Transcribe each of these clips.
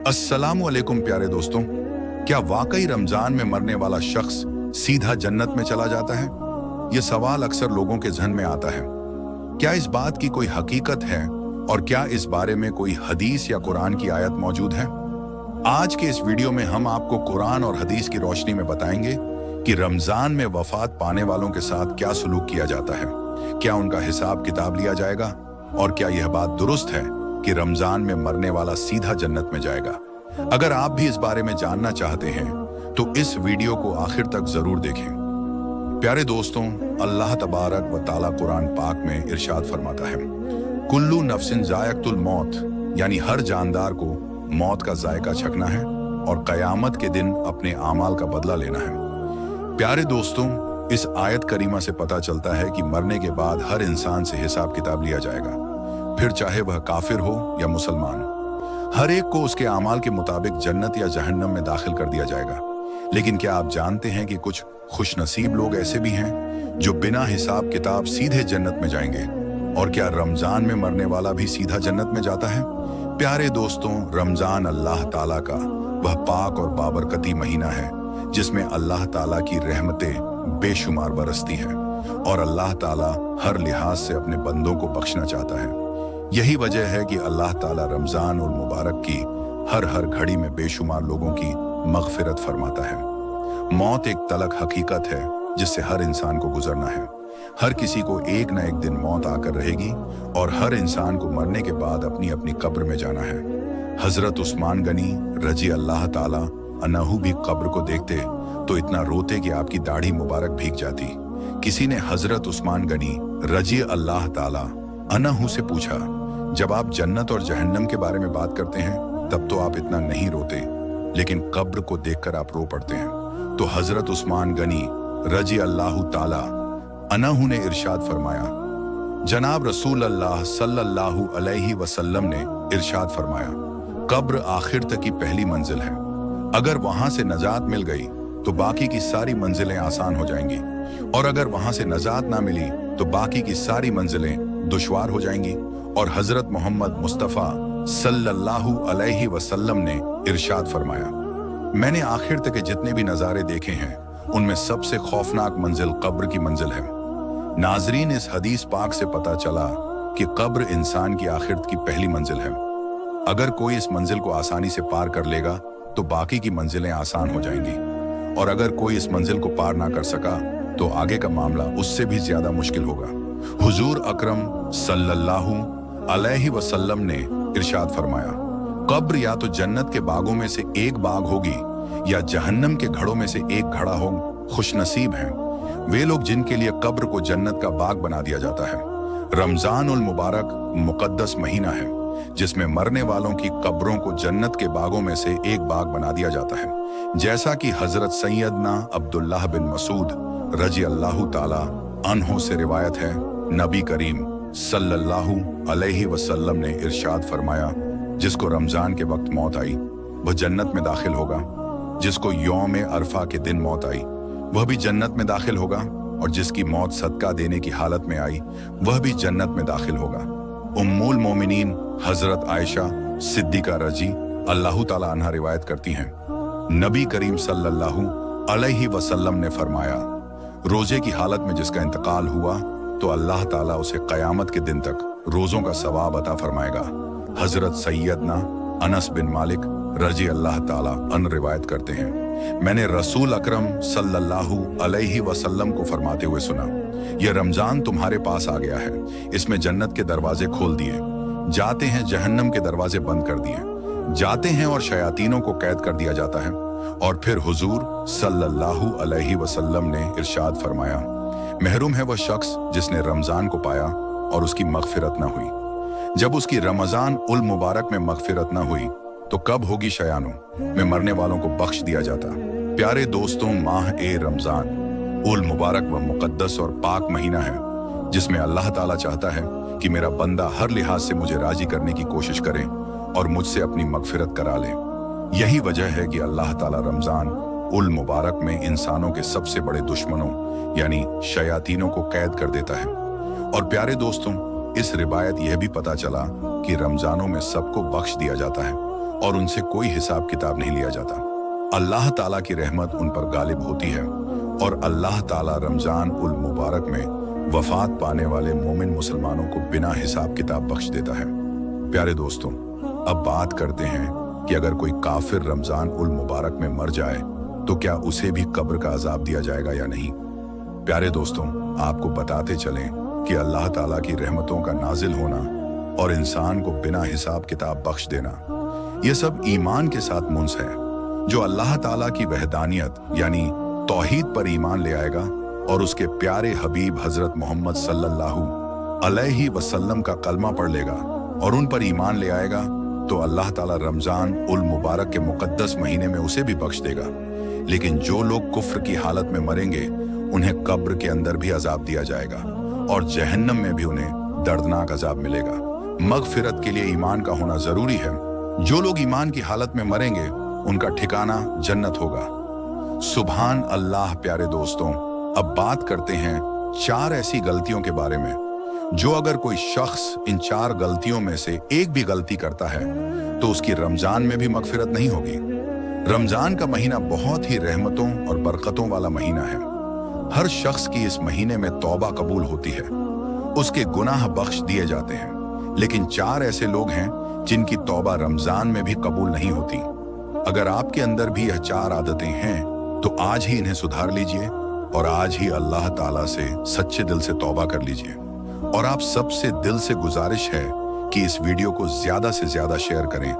अस्सलामु अलैकुम प्यारे दोस्तों। क्या वाकई रमजान में मरने वाला शख्स सीधा जन्नत में चला जाता है? यह सवाल अक्सर लोगों के जहन में आता है। क्या इस बात की कोई हकीकत है और क्या इस बारे में कोई हदीस या कुरान की आयत मौजूद है? आज के इस वीडियो में हम आपको कुरान और हदीस की रोशनी में बताएंगे कि रमजान में वफात पाने वालों के साथ क्या सलूक किया जाता है, क्या उनका हिसाब किताब लिया जाएगा और क्या यह बात दुरुस्त है कि रमजान में मरने वाला सीधा जन्नत में जाएगा। अगर आप भी इस बारे में जानना चाहते हैं तो इस वीडियो को आखिर तक जरूर देखें। प्यारे दोस्तों, अल्लाह तबारक व ताला कुरान पाक में इरशाद फरमाता है, कुल्लू नफ्सिन जायकतुल मौत, यानी हर जानदार को मौत का जायका छकना है और कयामत के दिन अपने आमाल का बदला लेना है। प्यारे दोस्तों, इस आयत करीमा से पता चलता है कि मरने के बाद हर इंसान से हिसाब किताब लिया जाएगा, फिर चाहे वह काफिर हो या मुसलमान। हर एक को उसके आमाल के मुताबिक जन्नत या जहन्नम में दाखिल कर दिया जाएगा। लेकिन क्या आप जानते हैं कि कुछ खुशनसीब लोग ऐसे भी हैं जो बिना हिसाब किताब सीधे जन्नत में जाएंगे? और क्या रमजान में मरने वाला भी सीधा जन्नत में जाता है? प्यारे दोस्तों, रमजान अल्लाह ताला का वह पाक और बाबरकती महीना है जिसमें अल्लाह ताला की रहमतें बेशुमार बरसती हैं और अल्लाह ताला हर लिहाज से अपने बंदों को बख्शना चाहता है। यही वजह है कि अल्लाह ताला रमजान और मुबारक की हर घड़ी में बेशुमार लोगों की मगफिरत फरमाता है। मौत एक तलख हकीकत है जिससे हर इंसान को गुजरना है। हर किसी को एक न एक दिन मौत आकर रहेगी और हर इंसान को मरने के बाद अपनी अपनी कब्र में जाना है। हजरत उस्मान गनी रजी अल्लाह ताला अन्हु भी कब्र को देखते तो इतना रोते कि आपकी दाढ़ी मुबारक भीग जाती। किसी ने हजरत उस्मान गनी रजी अल्लाह ताला अन्हु से पूछा, जब आप जन्नत और जहन्नम के बारे में बात करते हैं तब तो आप इतना नहीं रोते, लेकिन कब्र को देखकर आप रो पड़ते हैं। तो हजरत उस्मान गनी रजी अल्लाह ताला अन्हु ने इरशाद फरमाया, जनाब रसूल अल्लाह सल्लल्लाहु अलैहि वसल्लम ने इरशाद फरमाया, कब्र आखिर तक की पहली मंजिल है। अगर वहां से नजात मिल गई तो बाकी की सारी मंजिलें आसान हो जाएंगी और अगर वहां से नजात ना मिली तो बाकी की सारी मंजिलें दुश्वार हो जाएंगी। और हजरत मोहम्मद मुस्तफ़ा सल्लल्लाहु अलैहि वसल्लम ने इरशाद फरमाया, मैंने आखिर तक के जितने भी नज़ारे देखे हैं उनमें सबसे खौफनाक मंजिल कब्र की मंजिल है। नाजरीन, इस हदीस पाक से पता चला कि कब्र इंसान की आखिर की पहली मंजिल है। अगर कोई इस मंजिल को आसानी से पार कर लेगा तो बाकी की मंजिलें आसान हो जाएंगी और अगर कोई इस मंजिल को पार ना कर सका तो आगे का मामला उससे भी ज्यादा मुश्किल होगा। हुजूर अकरम सल्लल्लाहु अलैहि वसल्लम ने इरशाद फरमाया, कब्र या तो जन्नत के बागों में से एक बाग होगी या जहन्नम के घड़ों में से एक घड़ा हो। खुशनसीब हैं वे लोग जिनके लिए कब्र को जन्नत का बाग बना दिया जाता है। रमजान उल मुबारक मुकद्दस महीना है जिसमें मरने वालों की कब्रों को जन्नत के बागों में से एक बाग बना दिया जाता है, जैसा कि हजरत सैयदना अब्दुल्लाह बिन मसूद रजी अल्लाह ताला अन्हो से रिवायत है। नबी करीम सल्लल्लाहु अलैहि वसल्लम ने इरशाद फरमाया, जिसको रमजान के वक्त मौत आई वह जन्नत में दाखिल होगा, जिसको यौम अरफा के दिन मौत आई वह भी जन्नत में दाखिल होगा और जिसकी मौत सदका देने की हालत में आई वह भी जन्नत में दाखिल होगा। उम्मुल मोमिनीन हजरत आयशा सिद्दीका रजी अल्लाह ताला अन्हा रिवायत करती हैं, नबी करीम सल्लल्लाहु अलैहि वसल्लम ने फरमाया, रोजे की हालत में जिसका इंतकाल हुआ तो अल्लाह ताला उसे कयामत के दिन तक रोजों का सवाब अता फरमाएगा। हजरत सैयदना अनस बिन मालिक रजी अल्लाह ताला अन रिवायत करते हैं, मैंने रसूल अकरम सल्लल्लाहु अलैहि वसल्लम को फरमाते हुए सुना, यह रमजान तुम्हारे पास आ गया है, इसमें जन्नत के दरवाजे खोल दिए जाते हैं, जहन्नम के दरवाजे बंद कर दिए जाते हैं और शयातीनों को कैद कर दिया जाता है। और फिर हुजूर सल्लल्लाहु अलैहि वसल्लम ने इरशाद फरमाया, महरूम है वह शख्स जिसने रमजान को पाया और उसकी मगफिरत न हुई। जब उसकी रमजान उल मुबारक में मगफिरत न हुई तो कब होगी शयानों में मरने वालों को बख्श दिया जाता। प्यारे दोस्तों, माह ए रमजान उल मुबारक व मुकद्दस और पाक महीना है जिसमें अल्लाह ताला चाहता है कि मेरा बंदा हर लिहाज से मुझे राजी करने की कोशिश करे और मुझसे अपनी मगफिरत करा ले। यही वजह है कि अल्लाह ताला रमजान उल मुबारक में इंसानों के सबसे बड़े दुश्मनों यानी शयातीनों को कैद कर देता है। और प्यारे दोस्तों, इस रिवायत यह भी पता चला कि रमजानों में सबको बख्श दिया जाता है और उनसे कोई हिसाब किताब नहीं लिया जाता। अल्लाह ताला की रहमत उन पर गालिब होती है और अल्लाह ताला रमजान उल मुबारक में वफात पाने वाले मोमिन मुसलमानों को बिना हिसाब किताब बख्श देता है। प्यारे दोस्तों, अब बात करते हैं कि अगर कोई काफिर रमजान उल मुबारक में मर जाए तो क्या उसे भी कब्र का अजाब दिया जाएगा या नहीं। प्यारे दोस्तों, आपको बताते चलें कि अल्लाह ताला की रहमतों का नाजिल होना और इंसान को बिना हिसाब किताब बख्श देना, यह सब ईमान के साथ मुंस है। जो अल्लाह ताला की वहदानियत यानी तौहीद पर ईमान ले आएगा और उसके प्यारे हबीब हजरत मोहम्मद सल्लल्लाहु अलैहि वसल्लम का कलमा पढ़ लेगा और उन पर ईमान ले आएगा, तो अल्लाह ताला रमजान उल मुबारक के मुकद्दस महीने में उसे भी बख्श देगा। लेकिन जो लोग कुफ्र की हालत में मरेंगे, उन्हें कब्र के अंदर भी अजाब दिया जाएगा और जहन्नम में भी उन्हें दर्दनाक अजाब मिलेगा। मगफिरत के लिए ईमान का होना जरूरी है। जो लोग ईमान की हालत में मरेंगे, उनका ठिकाना जन्नत होगा। सुभान अल्लाह। प्यारे दोस्तों, अब बात करते हैं 4 ऐसी गलतियों के बारे में जो अगर कोई शख्स इन 4 गलतियों में से एक भी गलती करता है तो उसकी रमजान में भी मगफिरत नहीं होगी। रमजान का महीना बहुत ही रहमतों और बरकतों वाला महीना है। हर शख्स की इस महीने में तौबा कबूल होती है, उसके गुनाह बख्श दिए जाते हैं। लेकिन 4 ऐसे लोग हैं जिनकी तौबा रमजान में भी कबूल नहीं होती। अगर आपके अंदर भी यह 4 आदतें हैं तो आज ही इन्हें सुधार लीजिए और आज ही अल्लाह ताला से सच्चे दिल से तौबा कर लीजिए। और आप सबसे दिल से गुजारिश है कि इस वीडियो को ज्यादा से ज्यादा शेयर करें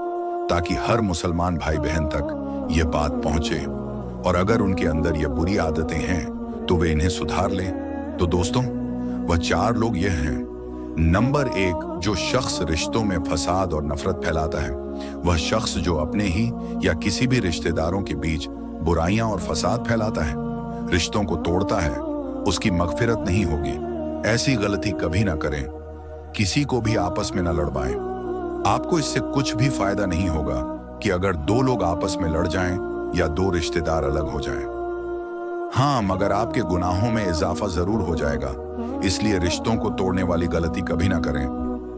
ताकि हर मुसलमान भाई बहन तक ये बात पहुंचे। और अगर उनके अंदर ये बुरी आदतें हैं तो वे इन्हें सुधार लें। तो दोस्तों, वह 4 लोग ये हैं। नंबर 1, जो शख्स रिश्तों में फसाद और नफरत फैलाता है। वह शख्स जो अपने ही या किसी भी रिश्तेदारों के बीच बुराइयां और फसाद फैलाता है, रिश्तों को तोड़ता है, उसकी मगफिरत नहीं होगी। ऐसी गलती कभी ना करें। किसी को भी आपस में न लड़वाएं। आपको इससे कुछ भी फायदा नहीं होगा कि अगर 2 लोग आपस में लड़ जाएं या 2 रिश्तेदार अलग हो जाएं। हाँ, मगर आपके गुनाहों में इजाफा जरूर हो जाएगा। इसलिए रिश्तों को तोड़ने वाली गलती कभी ना करें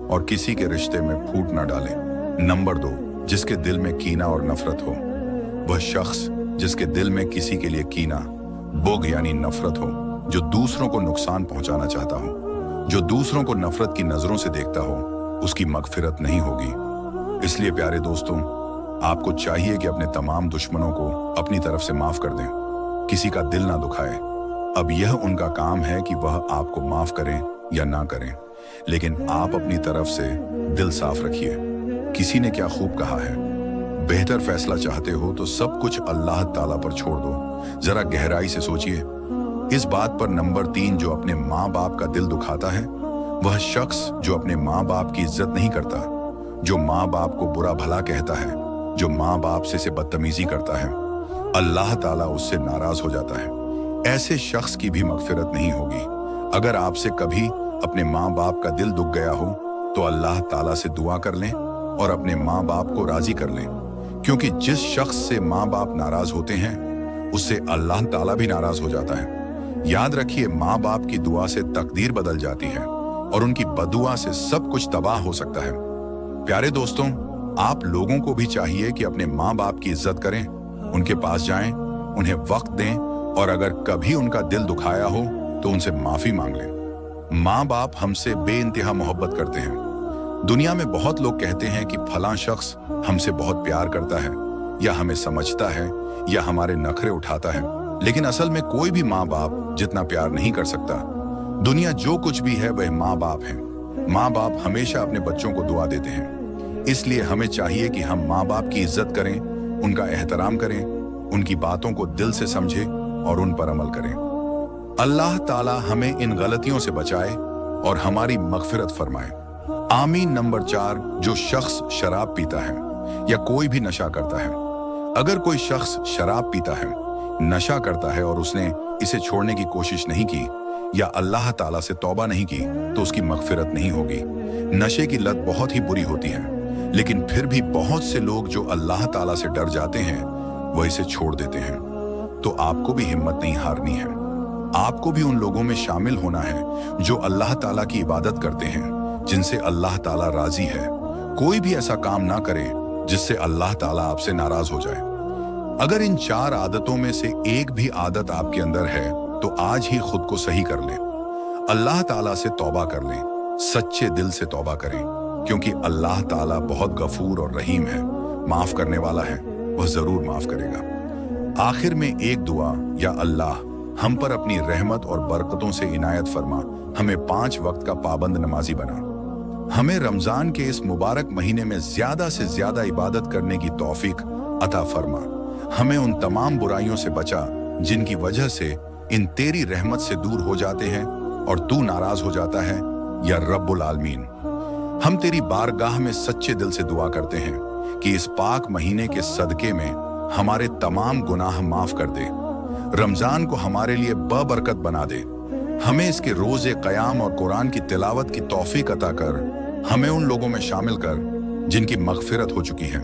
और किसी के रिश्ते में फूट ना डालें। नंबर 2, जिसके दिल में कीना और नफरत हो। वह शख्स जिसके दिल में किसी के लिए कीना, बुग़्ज़ यानी नफरत हो, जो दूसरों को नुकसान पहुंचाना चाहता हो, जो दूसरों को नफरत की नजरों से देखता हो, उसकी मगफिरत नहीं होगी। इसलिए प्यारे दोस्तों, आपको चाहिए कि अपने तमाम दुश्मनों को अपनी तरफ से माफ कर दें, किसी का दिल ना दुखाए। अब यह उनका काम है कि वह आपको माफ करें या ना करें, लेकिन आप अपनी तरफ से दिल साफ रखिए। किसी ने क्या खूब कहा है, बेहतर फैसला चाहते हो तो सब कुछ अल्लाह ताला पर छोड़ दो। जरा गहराई से सोचिए इस बात पर। नंबर 3, जो अपने माँ बाप का दिल दुखाता है। वह शख्स जो अपने माँ बाप की इज्जत नहीं करता, जो माँ बाप को बुरा भला कहता है, जो माँ बाप से बदतमीजी करता है, अल्लाह ताला उससे नाराज हो जाता है। ऐसे शख्स की भी मगफिरत नहीं होगी। अगर आपसे कभी अपने माँ बाप का दिल दुख गया हो तो अल्लाह ताला से दुआ कर लें और अपने माँ बाप को राजी कर लें, क्योंकि जिस शख्स से माँ बाप नाराज होते हैं उससे अल्लाह ताला भी नाराज हो जाता है। याद रखिए, माँ बाप की दुआ से तकदीर बदल जाती है और उनकी बदुआ से सब कुछ तबाह हो सकता है। प्यारे दोस्तों, आप लोगों को भी चाहिए कि अपने माँ बाप की इज्जत करें, उनके पास जाएं, उन्हें वक्त दें और अगर कभी उनका दिल दुखाया हो तो उनसे माफी मांग लें। माँ बाप हमसे बेइंतहा मोहब्बत करते हैं। दुनिया में बहुत लोग कहते हैं कि फलां शख्स हमसे बहुत प्यार करता है या हमें समझता है या हमारे नखरे उठाता है, लेकिन असल में कोई भी माँ बाप जितना प्यार नहीं कर सकता। दुनिया जो कुछ भी है वह माँ बाप है। माँ बाप हमेशा अपने बच्चों को दुआ देते हैं। इसलिए हमें चाहिए कि हम माँ बाप की इज्जत करें, उनका एहतराम करें, उनकी बातों को दिल से समझें और उन पर अमल करें। अल्लाह ताला हमें इन गलतियों से बचाए और हमारी मगफिरत फरमाए। आमीन। नंबर 4, जो शख्स शराब पीता है या कोई भी नशा करता है। अगर कोई शख्स शराब पीता है, नशा करता है और उसने इसे छोड़ने की कोशिश नहीं की या अल्लाह ताला से तौबा नहीं की तो उसकी मगफिरत नहीं होगी। नशे की लत बहुत ही बुरी होती है, लेकिन फिर भी बहुत से लोग जो अल्लाह ताला से डर जाते हैं वह इसे छोड़ देते हैं। तो आपको भी हिम्मत नहीं हारनी है। आपको भी उन लोगों में शामिल होना है जो अल्लाह ताला की इबादत करते हैं, जिनसे अल्लाह ताला राजी है। कोई भी ऐसा काम ना करे जिससे अल्लाह ताला आपसे नाराज हो जाए। अगर इन 4 आदतों में से एक भी आदत आपके अंदर है तो आज ही खुद को सही कर लें। अल्लाह ताला से तौबा कर लें, सच्चे दिल से तौबा करें, क्योंकि अल्लाह ताला बहुत गफूर और रहीम है, माफ करने वाला है, वह जरूर माफ करेगा। आखिर में एक दुआ, या अल्लाह हम पर अपनी रहमत और बरकतों से इनायत फरमा, हमें 5 वक्त का पाबंद नमाजी बना। हमें रमजान के इस मुबारक महीने में ज्यादा से ज्यादा इबादत करने की तौफीक अता फरमा। हमें उन तमाम बुराइयों से बचा जिनकी वजह से इन तेरी रहमत से दूर हो जाते हैं और तू नाराज हो जाता है, या रब्बुल आलमीन। हम तेरी बारगाह में सच्चे दिल से दुआ करते हैं कि इस पाक महीने के सदके में हमारे तमाम गुनाह माफ कर दे, रमजान को हमारे लिए बबरकत बना दे। हमें इसके रोजे क़याम और कुरान की तिलावत की तौफीक अता कर, हमें उन लोगों में शामिल कर जिनकी मगफिरत हो चुकी है।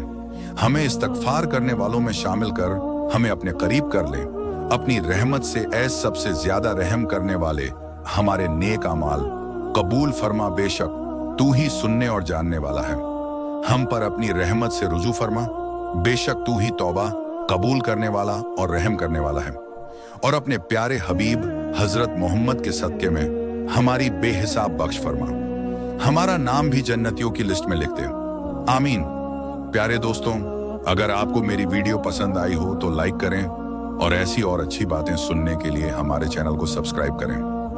हमें इस्तगफार करने वालों में शामिल कर, हमें अपने करीब कर ले। अपनी रहमत से ऐ सबसे ज्यादा रहम करने वाले हमारे नेक अमाल कबूल फरमा, बेशक तू ही सुनने और जानने वाला है। हम पर अपनी रहमत से रुजू फरमा, बेशक तू ही तौबा कबूल करने वाला और रहम करने वाला है। और अपने प्यारे हबीब हजरत मोहम्मद के सदके में हमारी बेहिसाब बख्श फरमा, हमारा नाम भी जन्नतियों की लिस्ट में लिख दे, आमीन। प्यारे दोस्तों, अगर आपको मेरी वीडियो पसंद आई हो तो लाइक करें और ऐसी और अच्छी बातें सुनने के लिए हमारे चैनल को सब्सक्राइब करें।